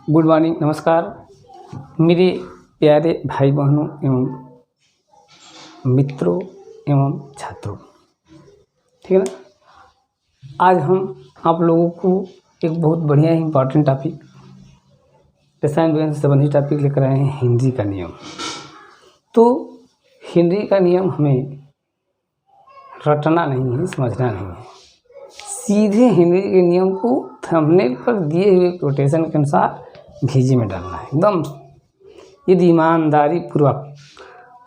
Good morning, नमस्कार मेरे प्यारे भाई बहनों एवं मित्रों एवं छात्रों। ठीक है ना। आज हम आप लोगों को एक बहुत बढ़िया इम्पॉर्टेंट टॉपिक, रसायन विज्ञान से संबंधित टॉपिक लेकर आए हैं, हेनरी का नियम। तो हेनरी का नियम हमें रटना नहीं है, समझना नहीं है, सीधे हेनरी के नियम को थंबनेल पर दिए हुए कोटेशन के अनुसार भेजे में डालना है एकदम। यदि ईमानदारी पूर्वक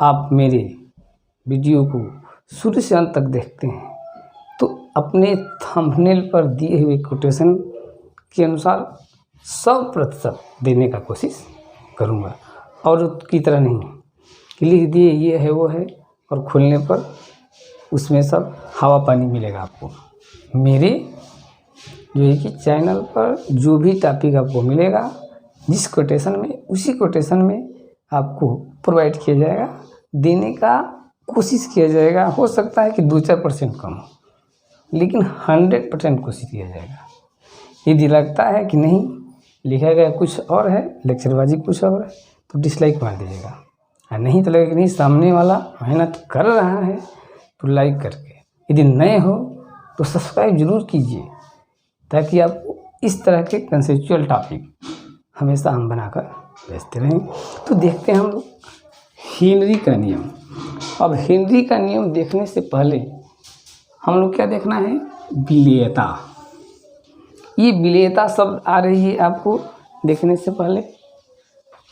आप मेरे वीडियो को शुरू से अंत तक देखते हैं तो अपने थंबनेल पर दिए हुए कोटेशन के अनुसार 100% देने का कोशिश करूँगा, और की तरह नहीं कि लिख दिए ये है वो है और खोलने पर उसमें सब हवा पानी मिलेगा आपको। मेरे जो है कि चैनल पर जो भी टॉपिक आपको मिलेगा, जिस कोटेशन में, उसी कोटेशन में आपको प्रोवाइड किया जाएगा, देने का कोशिश किया जाएगा। हो सकता है कि 2-4% कम हो, लेकिन 100% कोशिश किया जाएगा। यदि लगता है कि नहीं लिखा गया कुछ और है, लेक्चरबाजी कुछ और है, तो डिसलाइक मार दीजिएगा। और नहीं तो लगेगा कि नहीं सामने वाला मेहनत कर रहा है तो लाइक करके, यदि नए हो तो सब्सक्राइब जरूर कीजिए, ताकि आपको इस तरह के कंसेप्चुअल टॉपिक हमेशा हम बनाकर भेजते रहें। तो देखते हैं हम लोग हेनरी का नियम। अब हेनरी का नियम देखने से पहले हम लोग क्या देखना है, विलेयता। ये विलेयता शब्द आ रही है आपको देखने से पहले,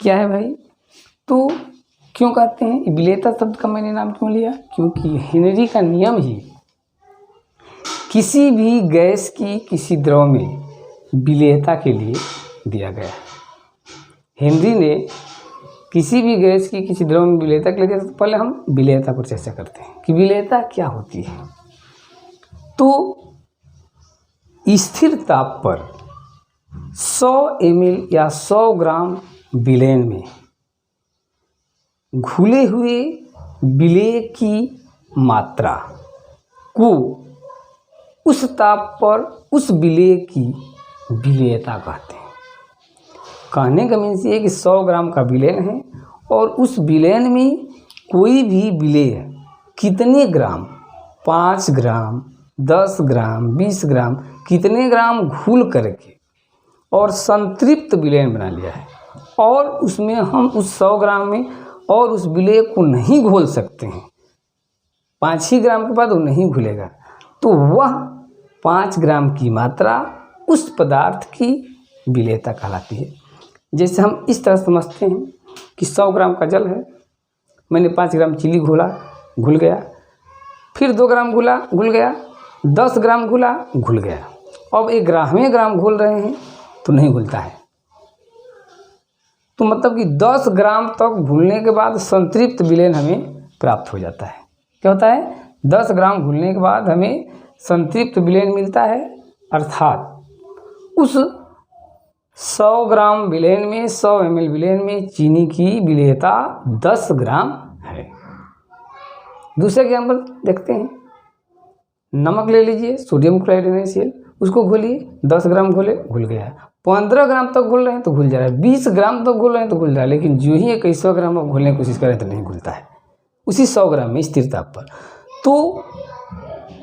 क्या है भाई? तो क्यों कहते हैं विलेयता शब्द का मैंने नाम क्यों लिया? क्योंकि हेनरी का नियम ही किसी भी गैस की किसी द्रव में विलेयता के लिए दिया गया है। हेनरी ने किसी भी गैस की किसी द्रव में विलेयता के लिए दिया। तो पहले हम विलेयता पर चर्चा करते हैं कि विलेयता क्या होती है। तो स्थिर ताप पर 100 ml या 100 ग्राम विलेन में घुले हुए विलेय की मात्रा को उस ताप पर उस विलेय की विलेयता कहते हैं। कहने का मीन्स ये कि 100 ग्राम का विलेन है और उस विलेन में कोई भी विलेय कितने ग्राम, 5 ग्राम, 10 ग्राम, 20 ग्राम, कितने ग्राम घुल करके और संतृप्त विलेन बना लिया है, और उसमें हम उस 100 ग्राम में और उस विलेय को नहीं घोल सकते हैं। 5 ग्राम के बाद वो नहीं घुलेगा, तो वह 5 ग्राम की मात्रा उस पदार्थ की विलेयता कहलाती है। जैसे हम इस तरह समझते हैं कि 100 ग्राम का जल है, मैंने 5 ग्राम चीनी घोला, घुल गया, फिर 2 ग्राम घुला, घुल गया, 10 ग्राम घुला, घुल गया। अब 1 ग्राम घोल रहे हैं तो नहीं घुलता है। तो मतलब कि 10 ग्राम तक घुलने के बाद संतृप्त विलेन हमें प्राप्त हो जाता है। क्या होता है? 10 ग्राम घुलने के बाद हमें संतृप्त विलेन मिलता है, अर्थात उस 100 ग्राम विलेन में, 100 ml विलेन में चीनी की विलेयता 10 ग्राम है। दूसरे एग्जाम्पल देखते हैं। नमक ले लीजिए, सोडियम क्लोराइड NaCl, उसको घोलिए, 10 ग्राम घोले, घुल गया। 15 ग्राम तक घुल रहे हैं तो घुल जा रहा है, 20 ग्राम तक घुल रहे हैं तो घुल जा रहा है, लेकिन जो ही 2100 ग्राम आप घोलने की कोशिश करें तो नहीं घुलता है उसी 100 ग्राम में स्थिर ताप पर। तो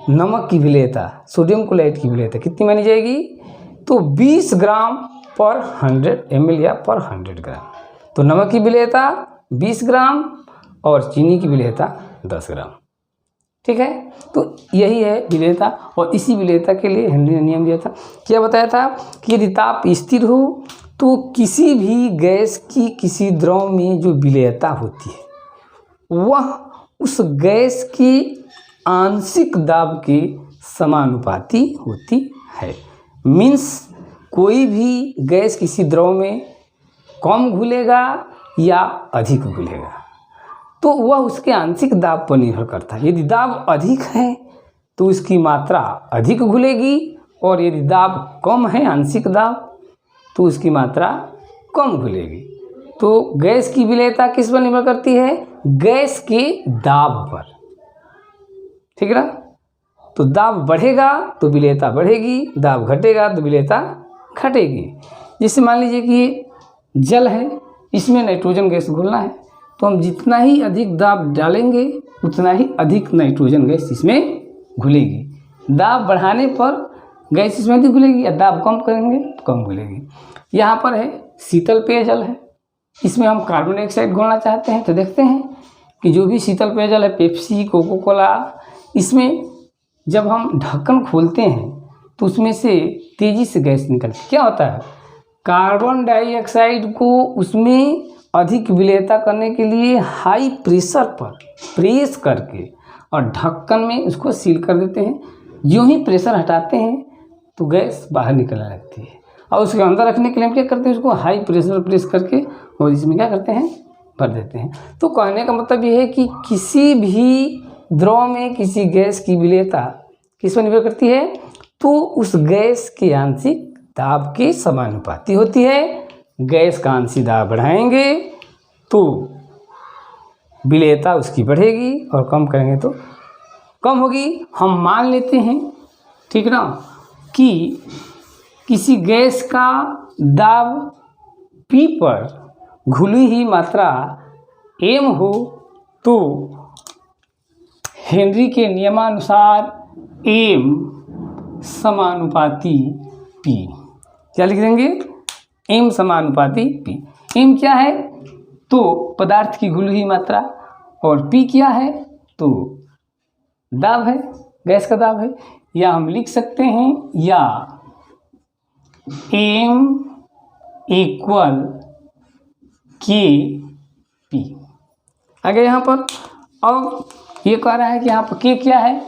नमक की विलेयता, सोडियम क्लोराइड की विलेयता कितनी मानी जाएगी? तो 20 ग्राम पर 100 ml या पर 100 ग्राम। तो नमक की विलेयता 20 ग्राम और चीनी की विलेयता 10 ग्राम। ठीक है, तो यही है विलेयता, और इसी विलेयता के लिए हेनरी ने नियम दिया था। क्या बताया था कि यदि ताप स्थिर हो तो किसी भी गैस की किसी द्रव में जो विलेयता होती है वह उस गैस की आंशिक दाब के समानुपाती होती है। मीन्स कोई भी गैस किसी द्रव में कम घुलेगा या अधिक घुलेगा तो वह उसके आंशिक दाब पर निर्भर करता है। यदि दाब अधिक है तो उसकी मात्रा अधिक घुलेगी, और यदि दाब कम है, आंशिक दाब, तो उसकी मात्रा कम घुलेगी। तो गैस की विलेयता किस पर निर्भर करती है? गैस के दाब पर। ठीक है ना। तो दाब बढ़ेगा तो विलेयता बढ़ेगी, दाब घटेगा तो विलेयता घटेगी। जैसे मान लीजिए कि जल है, इसमें नाइट्रोजन गैस घुलना है, तो हम जितना ही अधिक दाब डालेंगे उतना ही अधिक नाइट्रोजन गैस इसमें घुलेगी। दाब बढ़ाने पर गैस इसमें अधिक घुलेगी, या दाब कम करेंगे तो कम घुलेगी। यहाँ पर है शीतल पेयजल है, इसमें हम कार्बन डाइऑक्साइड घोलना चाहते हैं, तो देखते हैं कि जो भी शीतल पेयजल है, पेप्सी, कोको कोला, इसमें जब हम ढक्कन खोलते हैं तो उसमें से तेज़ी से गैस निकलती है। क्या होता है, कार्बन डाइऑक्साइड को उसमें अधिक विलेयता करने के लिए हाई प्रेशर पर प्रेस करके और ढक्कन में उसको सील कर देते हैं। जो ही प्रेशर हटाते हैं तो गैस बाहर निकलने लगती है, और उसके अंदर रखने के लिए हम क्या करते हैं, उसको हाई प्रेशर प्रेस करके और इसमें क्या करते हैं, भर देते हैं। तो कहने का मतलब ये है कि किसी भी द्रव में किसी गैस की विलेयता किस पर निर्भर करती है, तो उस गैस के आंशिक दाब के समानुपाती होती है। गैस का आंशिक दाब बढ़ाएंगे तो विलेयता उसकी बढ़ेगी, और कम करेंगे तो कम होगी। हम मान लेते हैं, ठीक ना, कि किसी गैस का दाब P पर घुली हुई मात्रा m हो, तो हेनरी के नियमानुसार m समानुपाती P। क्या लिख देंगे, m समानुपाती P। m क्या है, तो पदार्थ की घुली हुई मात्रा, और P क्या है, तो दाब है, गैस का दाब है। या हम लिख सकते हैं, या m इक्वल Kp। आगे यहाँ पर अब ये कह रहा है कि यहाँ पर K क्या है,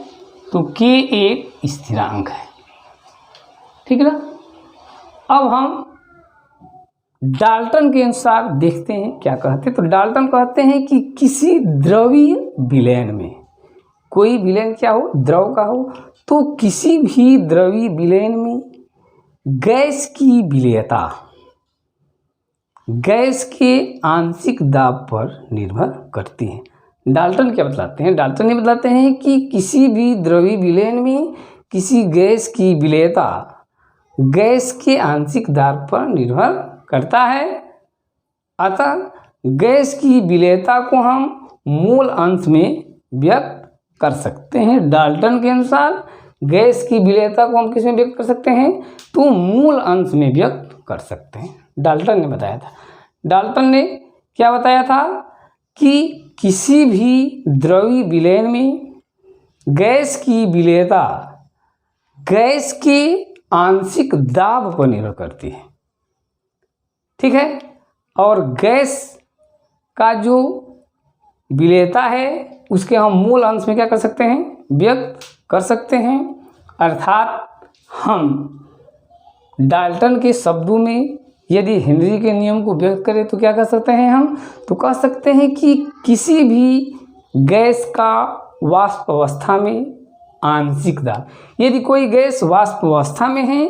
तो K एक स्थिरांक है, ठीक है ना। अब हम डाल्टन के अनुसार देखते हैं क्या कहते हैं। तो डाल्टन कहते हैं कि किसी द्रवीय विलयन में, कोई विलयन क्या हो, द्रव का हो, तो किसी भी द्रवीय विलयन में गैस की विलेयता गैस के आंशिक दाब पर निर्भर करती है। डाल्टन क्या बतलाते हैं, डाल्टन ये बतलाते हैं कि किसी भी द्रवीय विलयन में किसी गैस की विलेयता गैस के आंशिक दाब पर निर्भर करता है। अतः गैस की विलेयता को हम मूल अंश में व्यक्त कर सकते हैं। डाल्टन के अनुसार गैस की विलेयता को हम किस में व्यक्त कर सकते हैं, तो मूल अंश में व्यक्त कर सकते हैं। डाल्टन ने बताया था, डाल्टन ने क्या बताया था कि किसी भी द्रवीय विलयन में गैस की विलेयता गैस के आंशिक दाब पर निर्भर करती है, ठीक है। और गैस का जो विलेयता है उसके हम मूल अंश में क्या कर सकते हैं, व्यक्त कर सकते हैं। अर्थात हम डाल्टन के शब्दों में यदि हेनरी के नियम को व्यक्त करें तो क्या कर सकते हैं हम, तो कह सकते हैं कि किसी भी गैस का वाष्प अवस्था में आंशिक दाब, यदि कोई गैस वाष्प अवस्था में है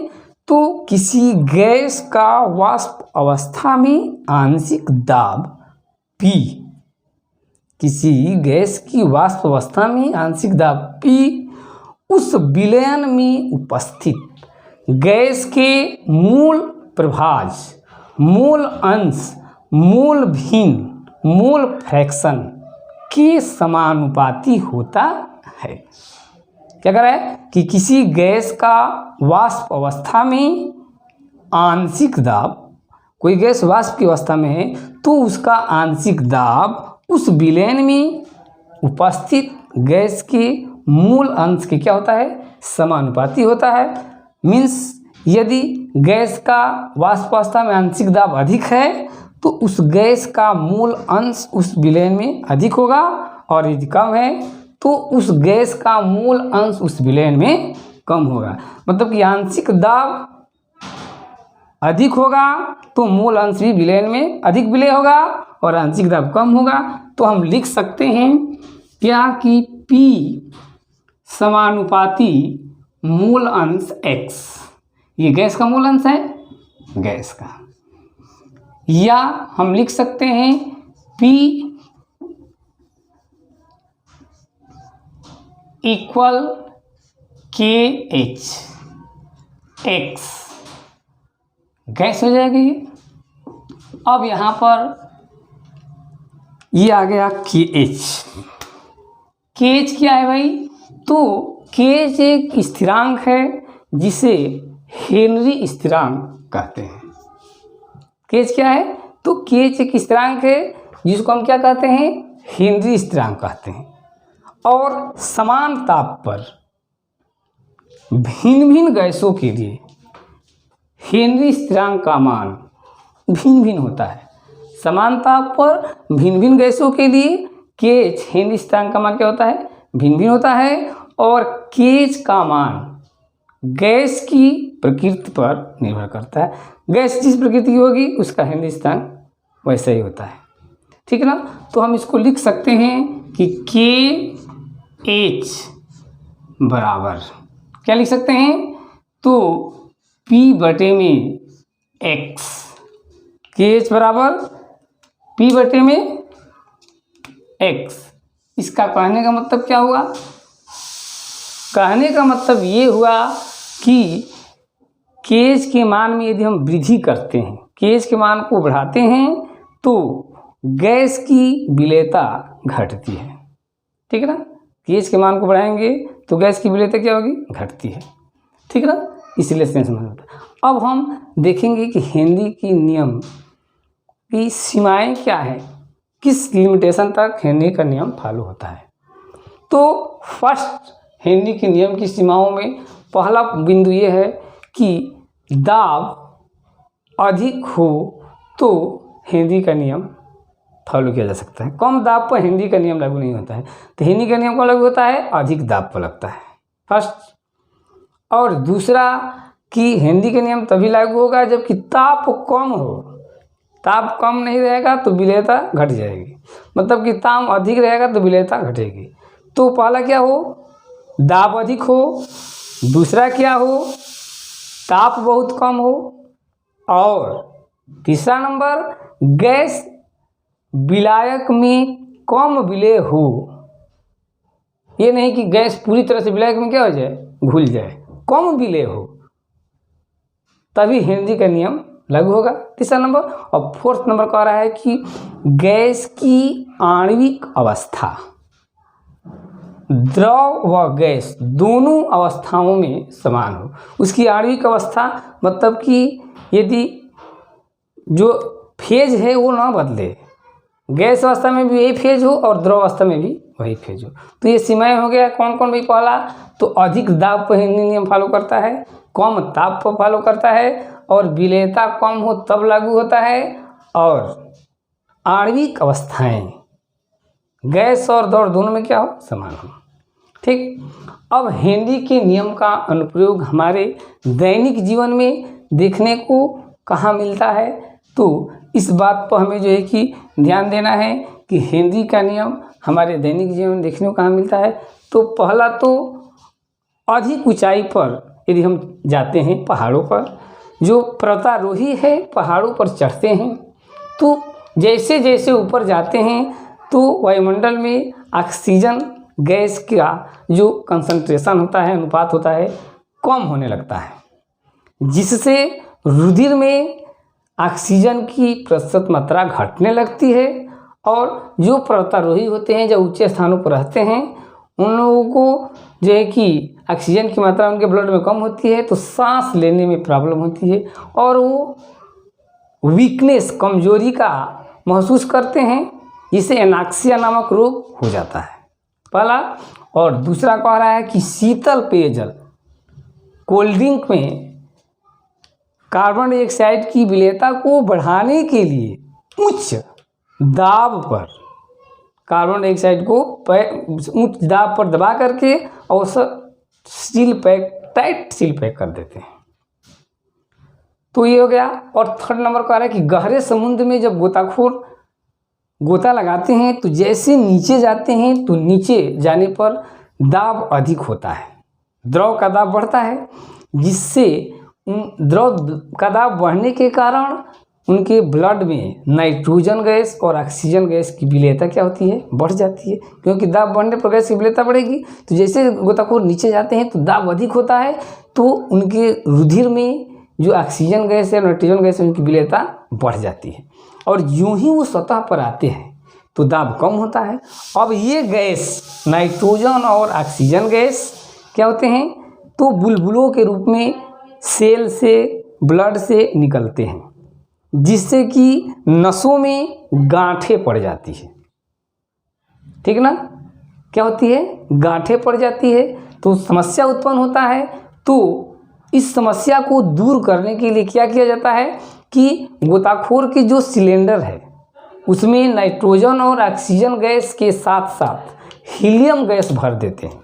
तो किसी गैस का वाष्प अवस्था में आंशिक दाब P, किसी गैस की वाष्प अवस्था में आंशिक दाब P उस विलयन में उपस्थित गैस के मूल प्रभाज, मूल अंश, मूल भिन्न, मूल फ्रैक्शन के समानुपाती होता है। क्या कह रहा है कि किसी गैस का वाष्प अवस्था में आंशिक दाब, कोई गैस वाष्प की अवस्था में है तो उसका आंशिक दाब उस विलयन में उपस्थित गैस के मूल अंश के क्या होता है, समानुपाती होता है। मीन्स यदि गैस का वाष्प अवस्था में आंशिक दाब अधिक है तो उस गैस का मूल अंश उस विलयन में अधिक होगा, और यदि कम है तो उस गैस का मूल अंश उस विलयन में कम होगा। मतलब कि आंशिक दाब अधिक होगा तो मूल अंश भी विलयन में अधिक विलय होगा, और आंशिक दाब कम होगा। तो हम लिख सकते हैं क्या कि P समानुपाती मूल अंश X, ये गैस का मूल अंश है, गैस का। या हम लिख सकते हैं P equal KH X, gas हो जाएगी ये। अब यहाँ पर ये आ गया KH। KH क्या है भाई? तो KH एक स्थिरांक है जिसे हेनरी स्थिरांक कहते हैं। KH क्या है? तो KH एक स्थिरांक है जिसको हम क्या कहते हैं? हेनरी स्थिरांक कहते हैं। और समान ताप पर भिन्न भिन्न गैसों के लिए हेनरी स्थिरांक का मान भिन्न भिन्न होता है। समान ताप पर भिन्न भिन्न गैसों के लिए KH हेनरी स्थिरांक का मान क्या होता है? भिन्न भिन्न होता है। और KH का मान गैस की प्रकृति पर निर्भर करता है। गैस जिस प्रकृति की होगी उसका हेनरी स्थिरांक वैसा ही होता है। ठीक है ना? तो हम इसको लिख सकते हैं कि KH बराबर क्या लिख सकते हैं? तो P/x। KH बराबर P/x। इसका कहने का मतलब क्या हुआ? कहने का मतलब ये हुआ कि KH के मान में यदि हम वृद्धि करते हैं, KH के मान को बढ़ाते हैं तो गैस की विलेयता घटती है। ठीक है ना? KH के मान को बढ़ाएंगे तो गैस की विलेयता क्या होगी? घटती है। ठीक है ना? इसलिए समझ होता है। अब हम देखेंगे कि हेनरी की नियम की सीमाएं क्या है, किस लिमिटेशन तक हेनरी का नियम फॉलो होता है। तो फर्स्ट हेनरी के नियम की सीमाओं में पहला बिंदु ये है कि दाब अधिक हो तो हेनरी का नियम फॉलो किया जा सकता है। कम दाब पर हेनरी का नियम लागू नहीं होता है। तो हेनरी का नियम कब लागू होता है? अधिक दाब पर लगता है फर्स्ट। और दूसरा कि हेनरी का नियम तभी लागू होगा जबकि ताप कम हो। ताप कम नहीं रहेगा तो विलेयता घट जाएगी, मतलब कि ताप अधिक रहेगा तो विलेयता घटेगी। तो पहला क्या हो? दाब अधिक हो। दूसरा क्या हो? ताप बहुत कम हो। और तीसरा नंबर गैस विलायक में कम विलेय हो। ये नहीं कि गैस पूरी तरह से विलायक में क्या हो जाए? घुल जाए। कम विलेय हो तभी हेनरी का नियम लागू होगा। तीसरा नंबर। और फोर्थ नंबर कह रहा है कि गैस की आणविक अवस्था द्रव व गैस दोनों अवस्थाओं में समान हो। उसकी आणविक अवस्था मतलब कि यदि जो फेज है वो ना बदले, गैस अवस्था में भी यही फेज हो और द्रव अवस्था में भी वही फेज हो। तो ये सीमाएं हो गया। कौन कौन भाई? पहला तो अधिक दाब पर हेनरी नियम फॉलो करता है, कम ताप पर फॉलो करता है, और विलेयता कम हो तब लागू होता है, और आणविक अवस्थाएं गैस और द्रव दोनों में क्या हो? समान हो। ठीक। अब हेनरी के नियम का अनुप्रयोग हमारे दैनिक जीवन में देखने को कहाँ मिलता है? तो इस बात पर हमें जो है कि ध्यान देना है कि हेनरी का नियम हमारे दैनिक जीवन में देखने को कहाँ मिलता है। तो पहला तो अधिक ऊंचाई पर यदि हम जाते हैं, पहाड़ों पर, जो पर्वतारोही है पहाड़ों पर चढ़ते हैं, तो जैसे जैसे ऊपर जाते हैं तो वायुमंडल में ऑक्सीजन गैस का जो कंसंट्रेशन होता है, अनुपात होता है, कम होने लगता है, जिससे रुधिर में ऑक्सीजन की प्रतिशत मात्रा घटने लगती है। और जो पर्वतारोही होते हैं, जो ऊंचे स्थानों पर रहते हैं, उन लोगों को जो है कि ऑक्सीजन की मात्रा उनके ब्लड में कम होती है, तो सांस लेने में प्रॉब्लम होती है और वो वीकनेस, कमजोरी का महसूस करते हैं, जिसे एनाक्सिया नामक रोग हो जाता है, पहला। और दूसरा कह रहा है कि शीतल पेयजल, कोल्ड ड्रिंक में कार्बन डाइऑक्साइड की विलेयता को बढ़ाने के लिए उच्च दाब पर कार्बन डाइऑक्साइड को उच्च दाब पर दबा करके और seal pack, tight seal pack कर देते हैं। तो ये हो गया। और थर्ड नंबर कह रहा है कि गहरे समुद्र में जब गोताखोर गोता लगाते हैं तो जैसे नीचे जाते हैं तो नीचे जाने पर दाब अधिक होता है, द्रव का दाब बढ़ता है, जिससे द्रव का दाब बढ़ने के कारण उनके ब्लड में नाइट्रोजन गैस और ऑक्सीजन गैस की विलेयता क्या होती है? बढ़ जाती है। क्योंकि दाब बढ़ने पर गैस की विलेयता बढ़ेगी, तो जैसे गोताखोर नीचे जाते हैं तो दाब अधिक होता है, तो उनके रुधिर में जो ऑक्सीजन गैस है नाइट्रोजन गैस है उनकी विलेयता बढ़ जाती है, और यूं ही वो सतह पर आते हैं तो दाब कम होता है। अब ये गैस नाइट्रोजन और ऑक्सीजन गैस क्या होते हैं, तो बुलबुलों के रूप में सेल से ब्लड से निकलते हैं, जिससे कि नसों में गांठें पड़ जाती है, ठीक ना, क्या होती है, गांठें पड़ जाती है, तो समस्या उत्पन्न होता है। तो इस समस्या को दूर करने के लिए क्या किया जाता है कि गोताखोर के जो सिलेंडर है उसमें नाइट्रोजन और ऑक्सीजन गैस के साथ साथ हीलियम गैस भर देते हैं।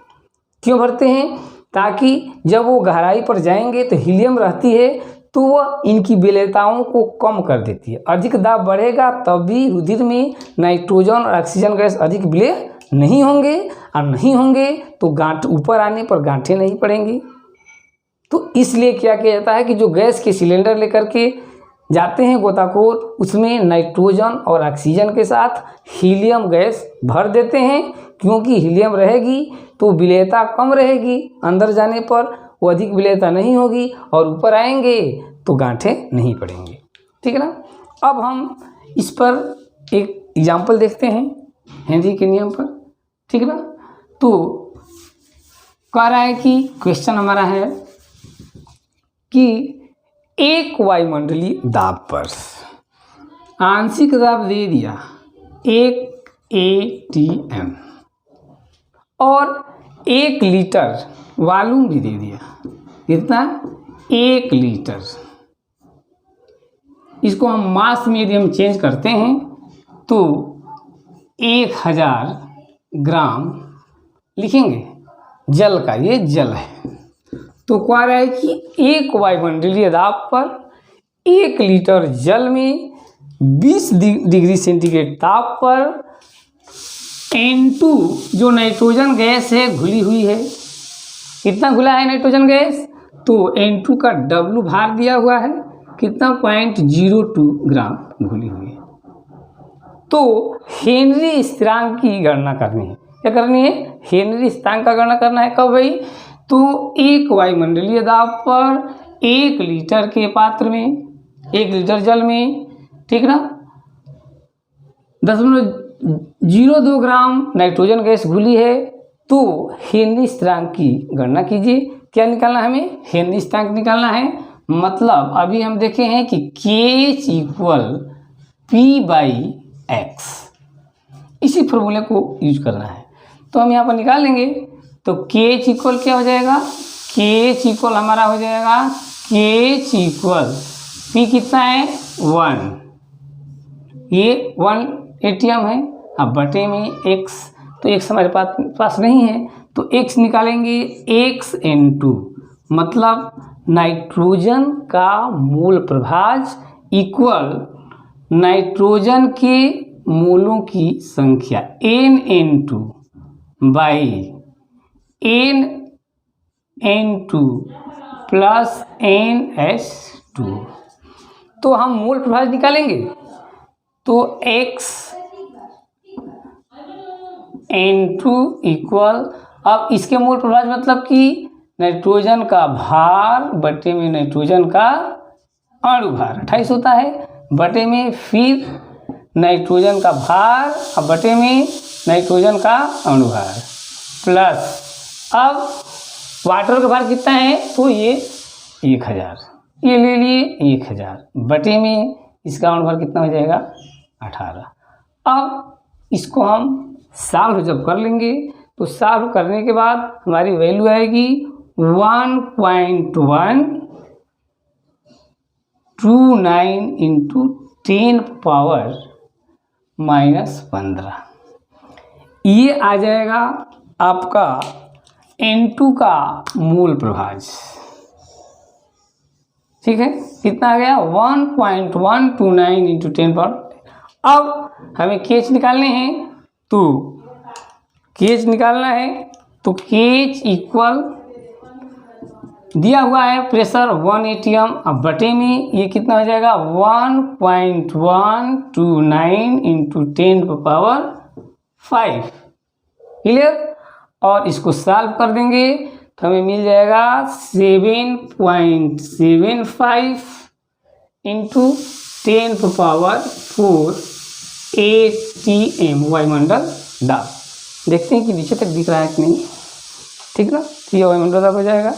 क्यों भरते हैं, ताकि जब वो गहराई पर जाएंगे तो हीलियम रहती है तो वह इनकी विलेयताओं को कम कर देती है। अधिक दाब बढ़ेगा तभी रुधिर में नाइट्रोजन और ऑक्सीजन गैस अधिक विलेय नहीं होंगे, और नहीं होंगे तो गांठ ऊपर आने पर गांठें नहीं पड़ेंगी। तो इसलिए क्या किया जाता है कि जो गैस के सिलेंडर लेकर के जाते हैं गोताखोर, उसमें नाइट्रोजन और ऑक्सीजन के साथ हीलियम गैस भर देते हैं, क्योंकि हीलियम रहेगी तो विलेयता कम रहेगी, अंदर जाने पर वो अधिक विलेयता नहीं होगी, और ऊपर आएंगे तो गांठें नहीं पड़ेंगी, ठीक है ना। अब हम इस पर एक एग्जाम्पल देखते हैं हेनरी के नियम पर, ठीक है ना। तो कह रहा है कि क्वेश्चन हमारा है कि एक वायुमंडलीय दाब पर आंशिक दाब दे दिया 1 atm और 1 लीटर वॉल्यूम भी दे दिया, कितना, 1 लीटर। इसको हम मास में यदि हम चेंज करते हैं तो 1000 ग्राम लिखेंगे जल का, ये जल है। तो कह रहा है कि एक वायुमंडलीय दाब पर 1 लीटर जल में 20 डिग्री सेंटीग्रेड ताप पर N2 जो नाइट्रोजन गैस है घुली हुई है। कितना घुला है नाइट्रोजन गैस, तो N2 का W भार दिया हुआ है, कितना, 0.02 ग्राम घुली हुई है। तो हेनरी स्थिरांक की गणना करनी है। क्या करनी है, हेनरी स्थिरांक का गणना करना है। कब भाई, तो एक वायुमंडलीय दाब पर 1 लीटर के पात्र में, 1 लीटर जल में, ठीक ना, 0.02 ग्राम नाइट्रोजन गैस घुली है। तो हेनरी स्थिरांक की गणना कीजिए। क्या निकालना है हमें, हेनरी स्थिरांक निकालना है। मतलब अभी हम देखे हैं कि KH = P/X, इसी फॉर्मूले को यूज करना है। तो हम यहाँ पर निकाल लेंगे। तो KH इक्वल क्या हो जाएगा, KH इक्वल हमारा हो जाएगा, KH इक्वल P कितना है 1, ये 1 atm है। अब बटे में x, तो x हमारे पास नहीं है, तो x निकालेंगे, x N2 मतलब नाइट्रोजन का मोल प्रभाज इक्वल नाइट्रोजन के मोलों की संख्या NN2 by NN2 plus NH2। तो हम मोल प्रभाज निकालेंगे, तो x N2 इक्वल, अब इसके मोल प्रभाज मतलब कि नाइट्रोजन का भार बटे में नाइट्रोजन का अणु भार 28 होता है, बटे में फिर नाइट्रोजन का भार और बटे में नाइट्रोजन का अणु भार प्लस, अब वाटर का भार कितना है, तो ये 1000, ये ले लिए 1000, बटे में इसका अणु भार कितना हो जाएगा 18। अब इसको हम सॉल्व जब कर लेंगे तो सॉल्व करने के बाद हमारी वैल्यू आएगी 1.129 इंटू 10⁻⁻15। ये आ जाएगा आपका N2 का मोल प्रभाज। ठीक है, कितना आ गया 1.129 इंटू 10⁻। अब हमें KH निकालने हैं, तो KH निकालना है, तो KH इक्वल दिया हुआ है प्रेशर 1 atm, अब बटे में ये कितना हो जाएगा 1.129 इंटू 10⁵। क्लियर, और इसको सॉल्व कर देंगे तो हमें मिल जाएगा 7.75 इंटू 10⁴ ATM वायुमंडल दाब। देखते हैं कि नीचे तक दिख रहा है कि नहीं। ठीक ना, तो ये वायुमंडल दाब हो जाएगा।